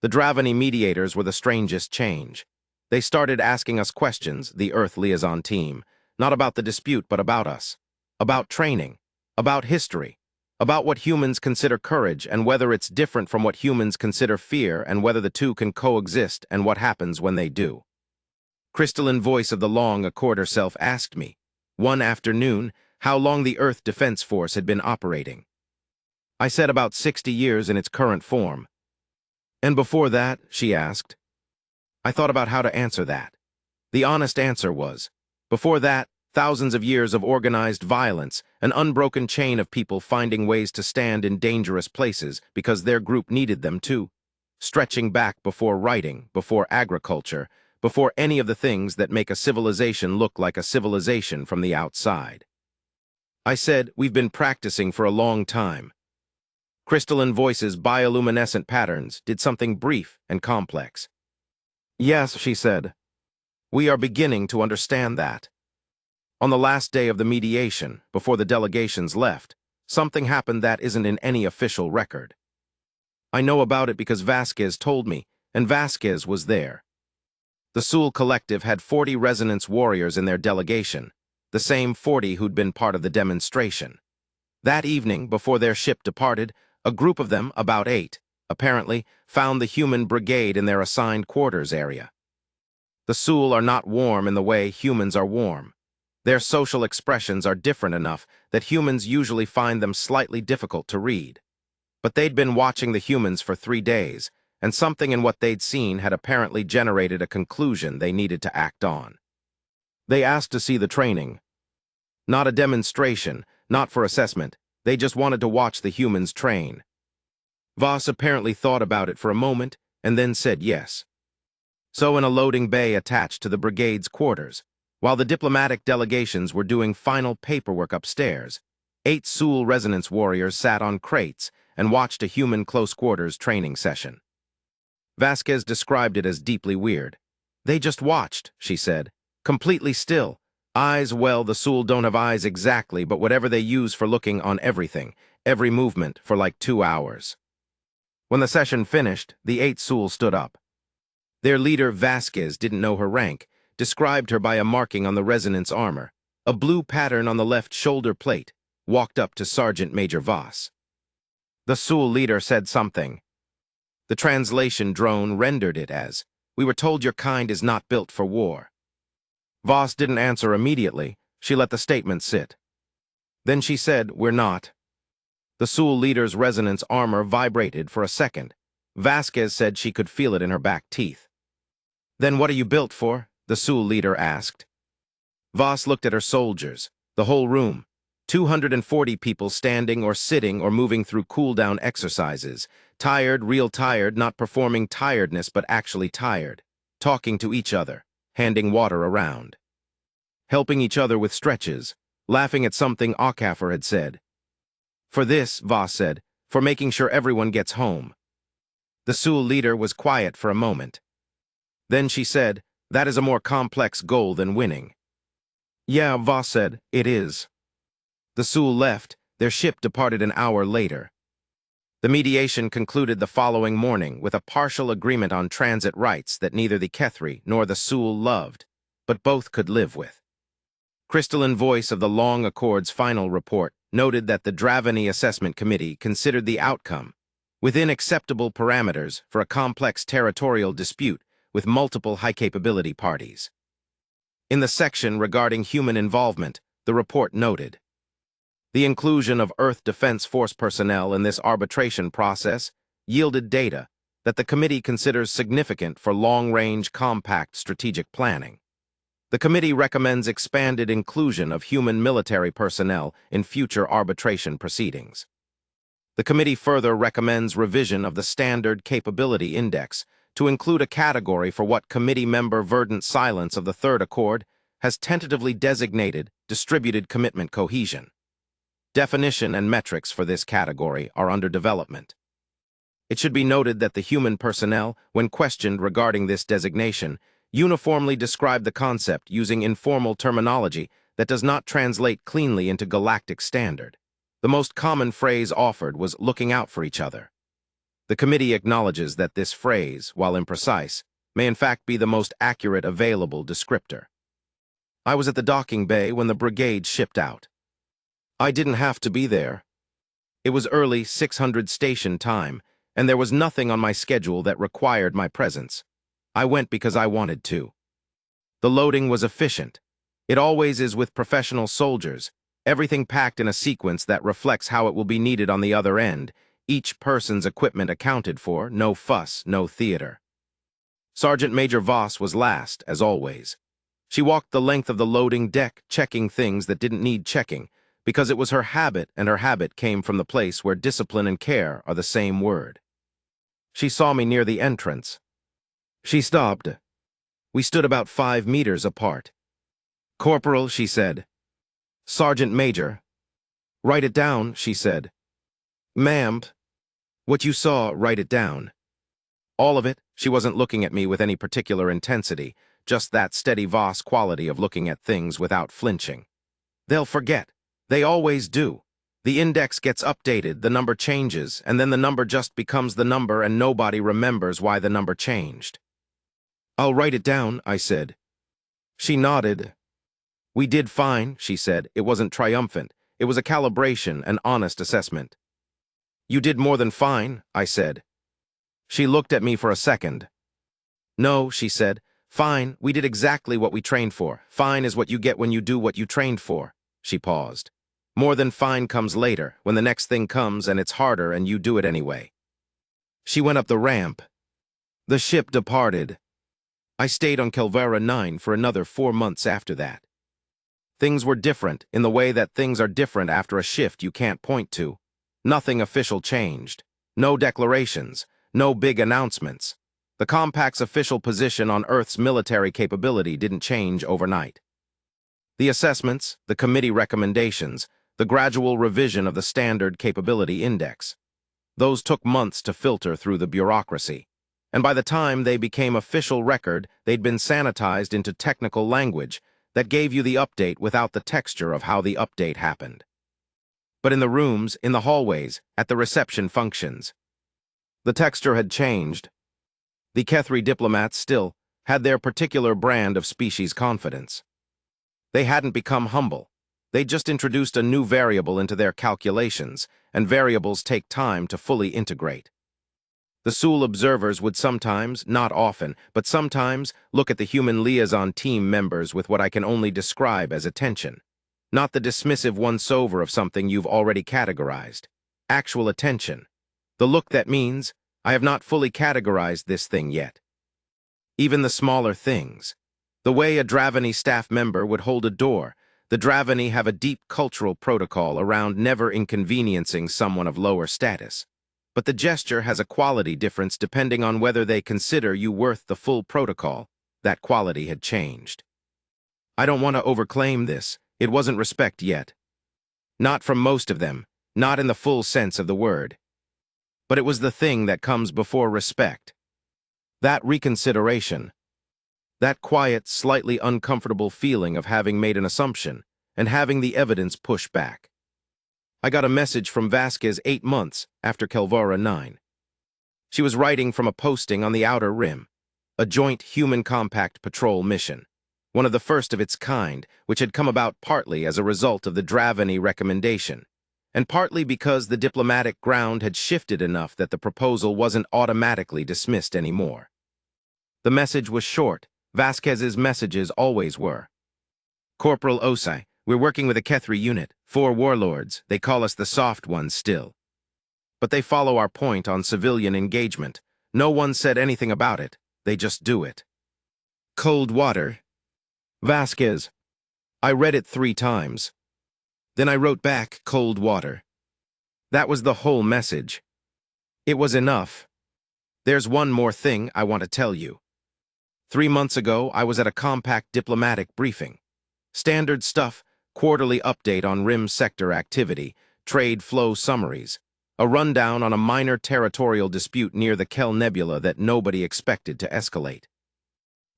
The Dravani mediators were the strangest change. They started asking us questions, the Earth liaison team, not about the dispute but about us, about training, about history, about what humans consider courage and whether it's different from what humans consider fear and whether the two can coexist and what happens when they do. Crystalline voice of the long Accord herself asked me, one afternoon, how long the Earth Defense Force had been operating. I said about 60 years in its current form. And before that, she asked. I thought about how to answer that. The honest answer was, before that, thousands of years of organized violence, an unbroken chain of people finding ways to stand in dangerous places because their group needed them to, stretching back before writing, before agriculture, before any of the things that make a civilization look like a civilization from the outside. I said, we've been practicing for a long time. Crystalline voices' bioluminescent patterns did something brief and complex. Yes, she said. We are beginning to understand that. On the last day of the mediation, before the delegations left, something happened that isn't in any official record. I know about it because Vasquez told me, and Vasquez was there. The Sul Collective had 40 resonance warriors in their delegation, the same 40 who'd been part of the demonstration. That evening, before their ship departed, a group of them, about 8, apparently, found the human brigade in their assigned quarters area. The Sul are not warm in the way humans are warm. Their social expressions are different enough that humans usually find them slightly difficult to read. But they'd been watching the humans for 3 days, and something in what they'd seen had apparently generated a conclusion they needed to act on. They asked to see the training. Not a demonstration, not for assessment. They just wanted to watch the humans train. Voss apparently thought about it for a moment and then said yes. So in a loading bay attached to the brigade's quarters, while the diplomatic delegations were doing final paperwork upstairs, 8 Sul resonance warriors sat on crates and watched a human close-quarters training session. Vasquez described it as deeply weird. They just watched, she said, completely still. Eyes, well, the Sul don't have eyes exactly, but whatever they use for looking on everything, every movement, for like 2 hours. When the session finished, the 8 Sul stood up. Their leader, Vasquez, didn't know her rank, described her by a marking on the resonance armor, a blue pattern on the left shoulder plate, walked up to Sergeant Major Voss. The Sul leader said something. The translation drone rendered it as, "We were told your kind is not built for war." Voss didn't answer immediately. She let the statement sit. Then she said, "We're not." The Sul leader's resonance armor vibrated for a second. Vasquez said she could feel it in her back teeth. "Then what are you built for?" the Sul leader asked. Voss looked at her soldiers, the whole room. 240 people standing or sitting or moving through cool-down exercises. Tired, real tired, not performing tiredness but actually tired. Talking to each other, handing water around. Helping each other with stretches, laughing at something Okafor had said. "For this," Voss said, "for making sure everyone gets home." The Sul leader was quiet for a moment. Then she said, "That is a more complex goal than winning." "Yeah," Voss said, "it is." The Sul left. Their ship departed an hour later. The mediation concluded the following morning with a partial agreement on transit rights that neither the Kethri nor the Sul loved, but both could live with. Crystalline voice of the Long Accord's final report noted that the Dravani Assessment Committee considered the outcome within acceptable parameters for a complex territorial dispute with multiple high-capability parties. In the section regarding human involvement, the report noted, the inclusion of Earth Defense Force personnel in this arbitration process yielded data that the committee considers significant for long-range compact strategic planning. The committee recommends expanded inclusion of human military personnel in future arbitration proceedings. The committee further recommends revision of the Standard Capability Index to include a category for what committee member Verdant Silence of the Third Accord has tentatively designated distributed commitment cohesion. Definition and metrics for this category are under development. It should be noted that the human personnel, when questioned regarding this designation, uniformly describe the concept using informal terminology that does not translate cleanly into galactic standard. The most common phrase offered was "looking out for each other." The committee acknowledges that this phrase, while imprecise, may in fact be the most accurate available descriptor. I was at the docking bay when the brigade shipped out. I didn't have to be there. It was early 600 station time, and there was nothing on my schedule that required my presence. I went because I wanted to. The loading was efficient. It always is with professional soldiers, everything packed in a sequence that reflects how it will be needed on the other end, each person's equipment accounted for, no fuss, no theater. Sergeant Major Voss was last, as always. She walked the length of the loading deck, checking things that didn't need checking, because it was her habit, and her habit came from the place where discipline and care are the same word. She saw me near the entrance. She stopped. We stood about 5 meters apart. "Corporal," she said. "Sergeant Major." "Write it down," she said. "Ma'am, what you saw, write it down." All of it. She wasn't looking at me with any particular intensity, just that steady Voss quality of looking at things without flinching. They'll forget. They always do. The index gets updated, the number changes, and then the number just becomes the number and nobody remembers why the number changed. I'll write it down, I said. She nodded. We did fine, she said. It wasn't triumphant. It was a calibration, an honest assessment. You did more than fine, I said. She looked at me for a second. No, she said. Fine, we did exactly what we trained for. Fine is what you get when you do what you trained for. She paused. More than fine comes later, when the next thing comes and it's harder and you do it anyway. She went up the ramp. The ship departed. I stayed on Kelvara 9 for another 4 months after that. Things were different in the way that things are different after a shift you can't point to. Nothing official changed. No declarations. No big announcements. The Compact's official position on Earth's military capability didn't change overnight. The assessments, the committee recommendations, the gradual revision of the Standard Capability Index. Those took months to filter through the bureaucracy. And by the time they became official record, they'd been sanitized into technical language that gave you the update without the texture of how the update happened. But in the rooms, in the hallways, at the reception functions, the texture had changed. The Kethri diplomats still had their particular brand of species confidence. They hadn't become humble. They'd just introduced a new variable into their calculations, and variables take time to fully integrate. The Sul observers would sometimes, not often, but sometimes look at the human liaison team members with what I can only describe as attention. Not the dismissive once-over of something you've already categorized. Actual attention. The look that means, I have not fully categorized this thing yet. Even the smaller things. The way a Dravani staff member would hold a door. The Dravani have a deep cultural protocol around never inconveniencing someone of lower status. But the gesture has a quality difference depending on whether they consider you worth the full protocol. That quality had changed. I don't want to overclaim this. It wasn't respect yet. Not from most of them, not in the full sense of the word. But it was the thing that comes before respect. That reconsideration. That quiet, slightly uncomfortable feeling of having made an assumption and having the evidence push back. I got a message from Vasquez 8 months after Kelvara 9. She was writing from a posting on the Outer Rim, a joint human compact patrol mission, one of the first of its kind, which had come about partly as a result of the Dravani recommendation, and partly because the diplomatic ground had shifted enough that the proposal wasn't automatically dismissed anymore. The message was short. Vasquez's messages always were. Corporal Osai, we're working with a Kethri unit, 4 warlords. They call us the soft ones still. But they follow our point on civilian engagement. No one said anything about it. They just do it. Cold water. Vasquez. I read it 3 times. Then I wrote back, cold water. That was the whole message. It was enough. There's one more thing I want to tell you. 3 months ago, I was at a compact diplomatic briefing. Standard stuff, quarterly update on Rim sector activity, trade flow summaries, a rundown on a minor territorial dispute near the Kel Nebula that nobody expected to escalate.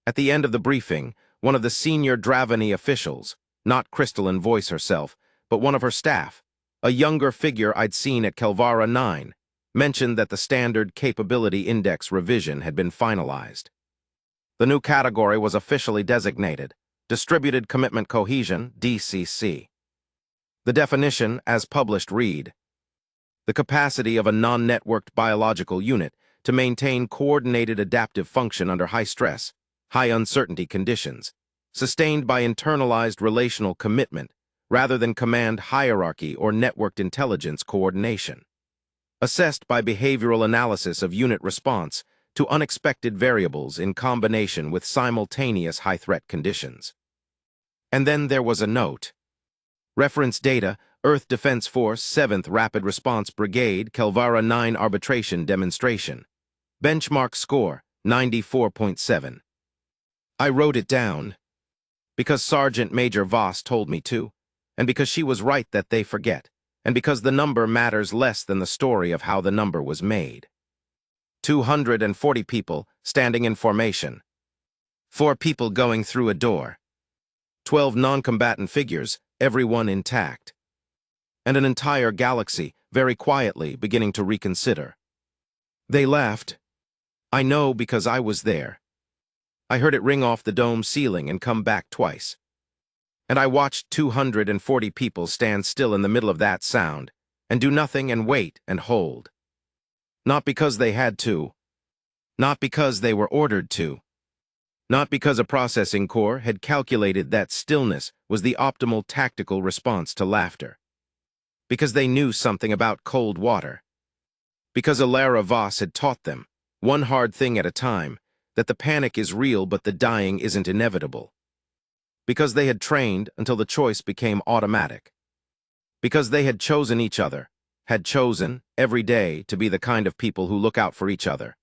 At the end of the briefing, one of the senior Dravani officials, not Crystalline Voice herself, but one of her staff, a younger figure I'd seen at Kelvara 9, mentioned that the Standard Capability Index revision had been finalized. The new category was officially designated, Distributed Commitment Cohesion, DCC. The definition, as published, read, the capacity of a non-networked biological unit to maintain coordinated adaptive function under high stress, high uncertainty conditions, sustained by internalized relational commitment rather than command hierarchy or networked intelligence coordination. Assessed by behavioral analysis of unit response to unexpected variables in combination with simultaneous high-threat conditions. And then there was a note. Reference data, Earth Defense Force 7th Rapid Response Brigade, Kelvara 9 Arbitration Demonstration. Benchmark score, 94.7. I wrote it down because Sergeant Major Voss told me to, and because she was right that they forget, and because the number matters less than the story of how the number was made. 240 people standing in formation. 4 people going through a door. 12 non-combatant figures, everyone intact. And an entire galaxy, very quietly, beginning to reconsider. They laughed. I know because I was there. I heard it ring off the dome ceiling and come back twice. And I watched 240 people stand still in the middle of that sound and do nothing and wait and hold. Not because they had to. Not because they were ordered to. Not because a processing core had calculated that stillness was the optimal tactical response to laughter. Because they knew something about cold water. Because Alara Voss had taught them, one hard thing at a time, that the panic is real but the dying isn't inevitable. Because they had trained until the choice became automatic. Because they had chosen each other, had chosen, every day, to be the kind of people who look out for each other.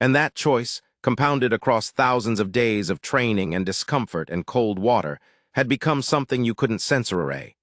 And that choice, compounded across thousands of days of training and discomfort and cold water, had become something you couldn't censor.